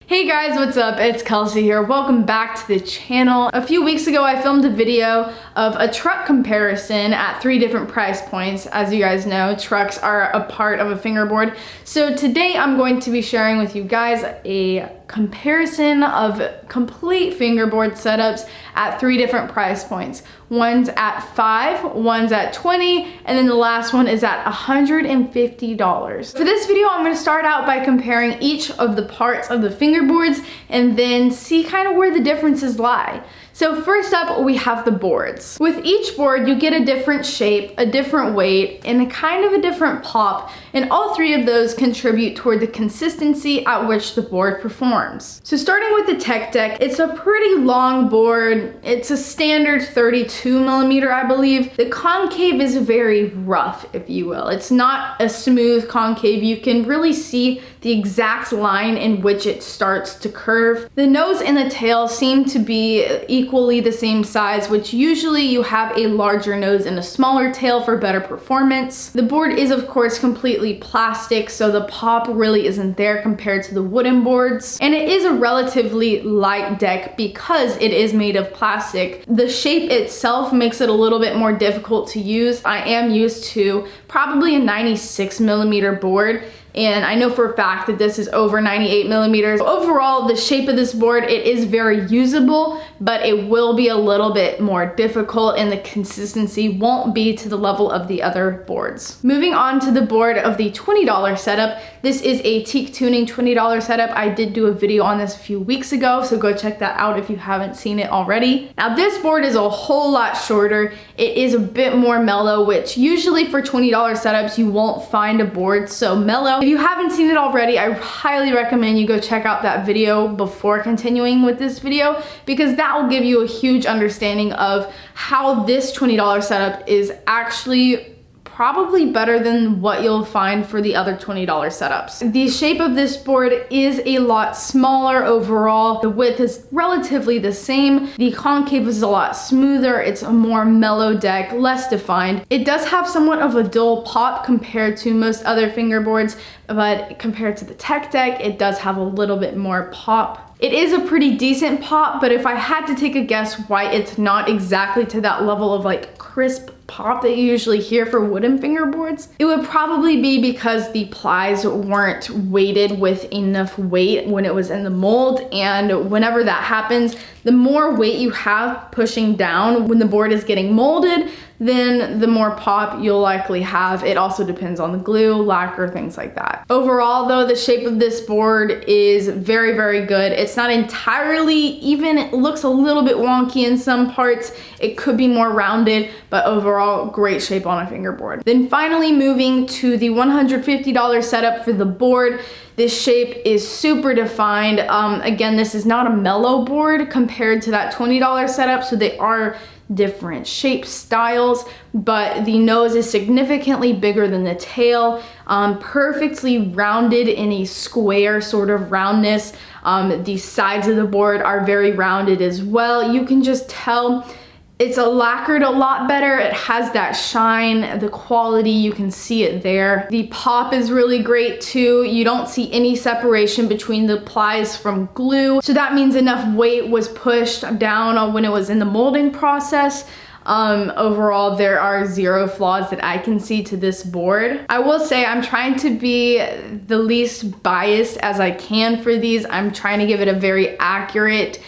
Hey guys, what's up? It's Kelsey here. Welcome back to the channel. A few weeks ago, I filmed a video of a truck comparison at 3 different price points. As you guys know, trucks are a part of a fingerboard. So today I'm going to be sharing with you guys a comparison of complete fingerboard setups at 3 different price points. One's at $5, one's at $20, and then the last one is at $150. For this video, I'm going to start out by comparing each of the parts of the fingerboards and then see kind of where the differences lie. So first up, we have the boards. With each board, you get a different shape, a different weight, and a kind of a different pop, and all 3 of those contribute toward the consistency at which the board performs. So starting with the Tech Deck, it's a pretty long board. It's a standard 32 millimeter, I believe. The concave is very rough, if you will. It's not a smooth concave. You can really see the exact line in which it starts to curve. The nose and the tail seem to be equally the same size, which usually you have a larger nose and a smaller tail for better performance. The board is of course completely plastic, so the pop really isn't there compared to the wooden boards. And it is a relatively light deck because it is made of plastic. The shape itself makes it a little bit more difficult to use. I am used to probably a 96 millimeter board, and I know for a fact that this is over 98 millimeters. Overall, the shape of this board, it is very usable, but it will be a little bit more difficult and the consistency won't be to the level of the other boards. Moving on to the board of the $20 setup. This is a teak tuning $20 setup. I did do a video on this a few weeks ago, so go check that out if you haven't seen it already. Now this board is a whole lot shorter. It is a bit more mellow, which usually for $20 setups, you won't find a board so mellow. If you haven't seen it already, I highly recommend you go check out that video before continuing with this video, because that will give you a huge understanding of how this $20 setup is actually probably better than what you'll find for the other $20 setups. The shape of this board is a lot smaller overall. The width is relatively the same. The concave is a lot smoother. It's a more mellow deck, less defined. It does have somewhat of a dull pop compared to most other fingerboards, but compared to the Tech Deck, it does have a little bit more pop. It is a pretty decent pop, but if I had to take a guess why it's not exactly to that level of like crisp pop that you usually hear for wooden fingerboards, it would probably be because the plies weren't weighted with enough weight when it was in the mold, and whenever that happens, the more weight you have pushing down when the board is getting molded, then the more pop you'll likely have. It also depends on the glue, lacquer, things like that. Overall though, the shape of this board is very, very good. It's not entirely even. It looks a little bit wonky in some parts. It could be more rounded, but overall, great shape on a fingerboard. Then finally moving to the $150 setup for the board. This shape is super defined. Again, this is not a mellow board compared to that $20 setup, so they are different shape styles, but the nose is significantly bigger than the tail, perfectly rounded in a square sort of roundness. The sides of the board are very rounded as well. You can just tell it's lacquered a lot better. It has that shine, the quality, you can see it there. The pop is really great too. You don't see any separation between the plies from glue. So that means enough weight was pushed down when it was in the molding process. Overall, there are 0 flaws that I can see to this board. I will say I'm trying to be the least biased as I can for these. I'm trying to give it a very accurate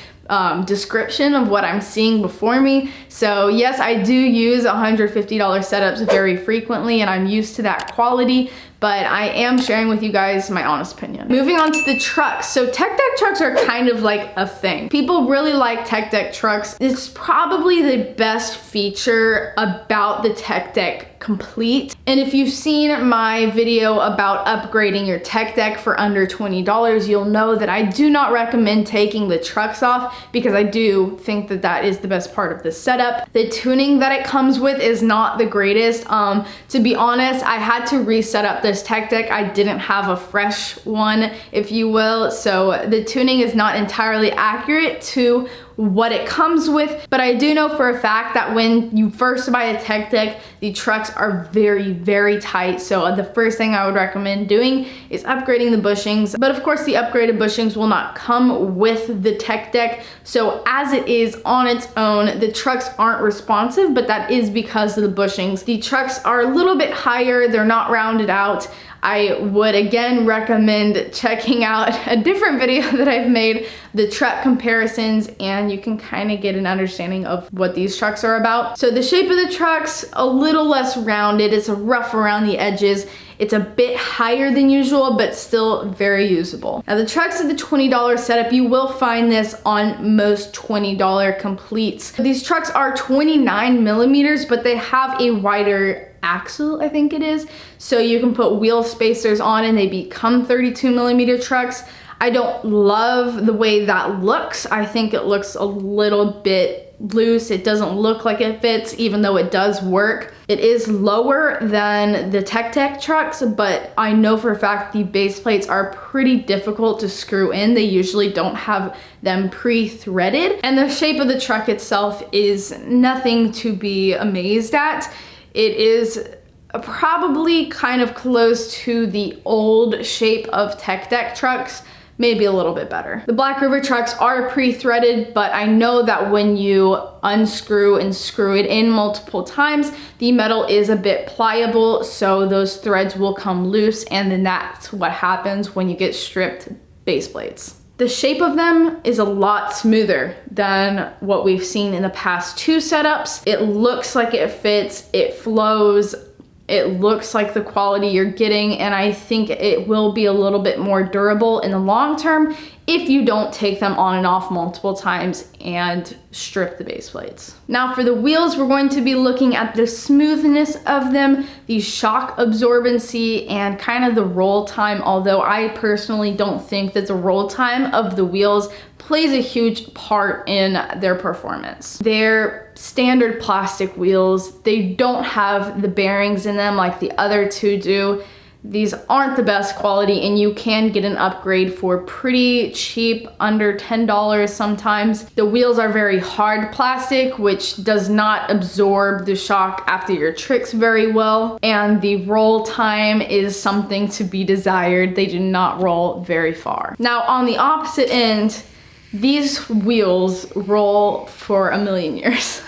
description of what I'm seeing before me. So yes, I do use $150 setups very frequently and I'm used to that quality, but I am sharing with you guys my honest opinion. Moving on to the trucks. So Tech Deck trucks are kind of like a thing. People really like Tech Deck trucks. It's probably the best feature about the Tech Deck Complete. And if you've seen my video about upgrading your Tech Deck for under $20, you'll know that I do not recommend taking the trucks off because I do think that that is the best part of the setup. The tuning that it comes with is not the greatest. To be honest, I had to reset up this Tech Deck. I didn't have a fresh one, if you will. So the tuning is not entirely accurate to what it comes with, but I do know for a fact that when you first buy a tech deck, the trucks are very, very tight. So the first thing I would recommend doing is upgrading the bushings. But of course, the upgraded bushings will not come with the tech deck. So as it is on its own, the trucks aren't responsive, but that is because of the bushings. The trucks are a little bit higher, they're not rounded out. I would again recommend checking out a different video that I've made, the truck comparisons, and you can kind of get an understanding of what these trucks are about. So the shape of the truck's a little less rounded, it's rough around the edges. It's a bit higher than usual, but still very usable. Now the trucks at the $20 setup, you will find this on most $20 completes. These trucks are 29 millimeters, but they have a wider axle, I think it is. So you can put wheel spacers on and they become 32 millimeter trucks. I don't love the way that looks. I think it looks a little bit loose. It doesn't look like it fits, even though it does work. It is lower than the tech trucks, but I know for a fact the base plates are pretty difficult to screw in. They usually don't have them pre-threaded, and the shape of the truck itself is nothing to be amazed at. It is probably kind of close to the old shape of tech deck trucks, maybe a little bit better. The Black River trucks are pre-threaded, but I know that when you unscrew and screw it in multiple times, the metal is a bit pliable, so those threads will come loose, and then that's what happens when you get stripped base plates. The shape of them is a lot smoother than what we've seen in the past two setups. It looks like it fits, it flows, it looks like the quality you're getting, and I think it will be a little bit more durable in the long term if you don't take them on and off multiple times and strip the base plates. Now for the wheels, we're going to be looking at the smoothness of them, the shock absorbency, and kind of the roll time, although I personally don't think that the roll time of the wheels plays a huge part in their performance. They're standard plastic wheels. They don't have the bearings in them like the other two do. These aren't the best quality, and you can get an upgrade for pretty cheap, under $10 sometimes. The wheels are very hard plastic, which does not absorb the shock after your tricks very well, and the roll time is something to be desired. They do not roll very far. Now on the opposite end, these wheels roll for a million years,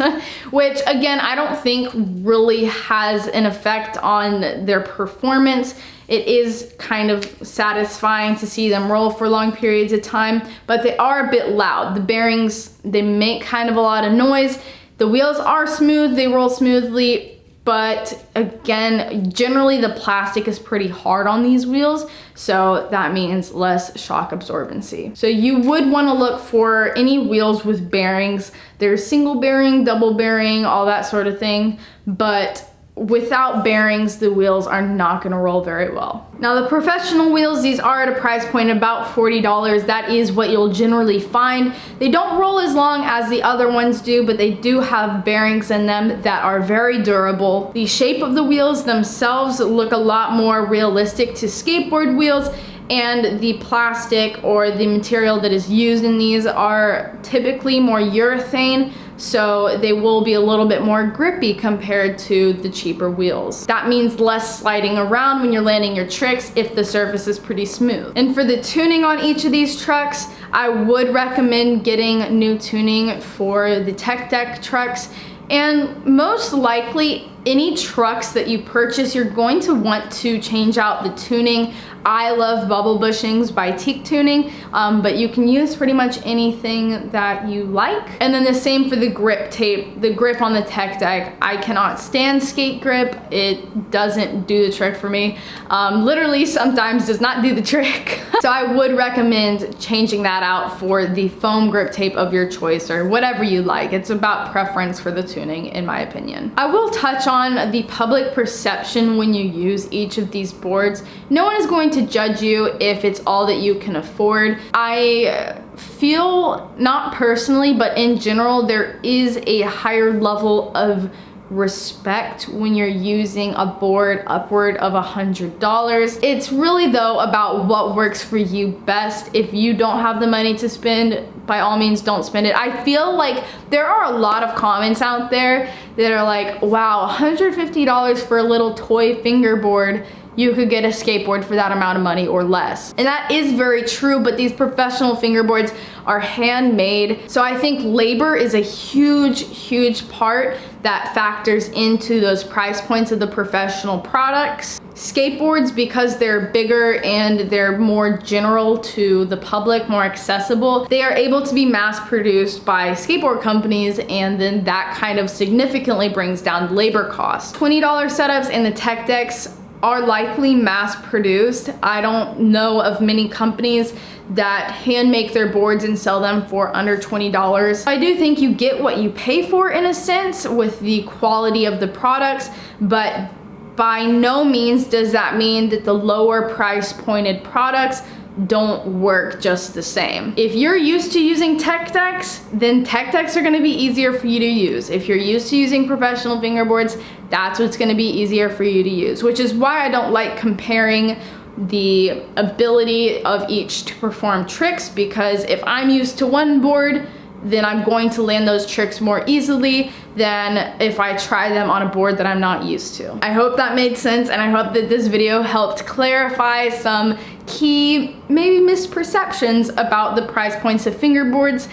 which again, I don't think really has an effect on their performance. It is kind of satisfying to see them roll for long periods of time, but they are a bit loud. The bearings, they make kind of a lot of noise. The wheels are smooth, they roll smoothly, but again, generally the plastic is pretty hard on these wheels, so that means less shock absorbency. So you would want to look for any wheels with bearings. There's single bearing, double bearing, all that sort of thing, but without bearings, the wheels are not gonna roll very well. Now the professional wheels, these are at a price point about $40. That is what you'll generally find. They don't roll as long as the other ones do, but they do have bearings in them that are very durable. The shape of the wheels themselves look a lot more realistic to skateboard wheels, and the plastic or the material that is used in these are typically more urethane, so they will be a little bit more grippy compared to the cheaper wheels. That means less sliding around when you're landing your tricks if the surface is pretty smooth. And for the tuning on each of these trucks, I would recommend getting new tuning for the tech deck trucks, and most likely any trucks that you purchase, you're going to want to change out the tuning. I love Bubble Bushings by Teak Tuning, but you can use pretty much anything that you like. And then the same for the grip tape, the grip on the tech deck. I cannot stand skate grip. It doesn't do the trick for me. Literally sometimes does not do the trick. So I would recommend changing that out for the foam grip tape of your choice, or whatever you like. It's about preference for the tuning, in my opinion. I will touch on the public perception when you use each of these boards. No one is going to judge you if it's all that you can afford. I feel, not personally, but in general, there is a higher level of respect when you're using a board upward of $100. It's really though about what works for you best. If you don't have the money to spend, by all means don't spend it. I feel like there are a lot of comments out there that are like, wow, $150 for a little toy fingerboard. You could get a skateboard for that amount of money or less. And that is very true, but these professional fingerboards are handmade. So I think labor is a huge part that factors into those price points of the professional products. Skateboards, because they're bigger and they're more general to the public, more accessible, they are able to be mass produced by skateboard companies, and then that kind of significantly brings down labor costs. $20 setups and the tech decks are likely mass produced. I don't know of many companies that hand make their boards and sell them for under $20. I do think you get what you pay for in a sense with the quality of the products, but by no means does that mean that the lower price pointed products don't work just the same. If you're used to using tech decks, then tech decks are gonna be easier for you to use. If you're used to using professional fingerboards, that's what's gonna be easier for you to use, which is why I don't like comparing the ability of each to perform tricks, because if I'm used to one board, then I'm going to land those tricks more easily than if I try them on a board that I'm not used to. I hope that made sense, and I hope that this video helped clarify some key, maybe misperceptions about the price points of fingerboards.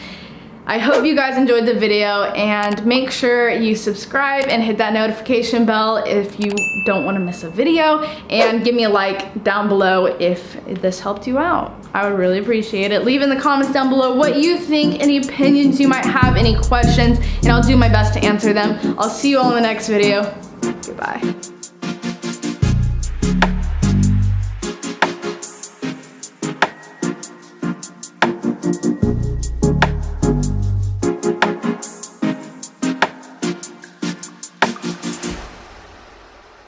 I hope you guys enjoyed the video, and make sure you subscribe and hit that notification bell if you don't want to miss a video, and give me a like down below if this helped you out. I would really appreciate it. Leave in the comments down below what you think, any opinions you might have, any questions, and I'll do my best to answer them. I'll see you all in the next video. Goodbye.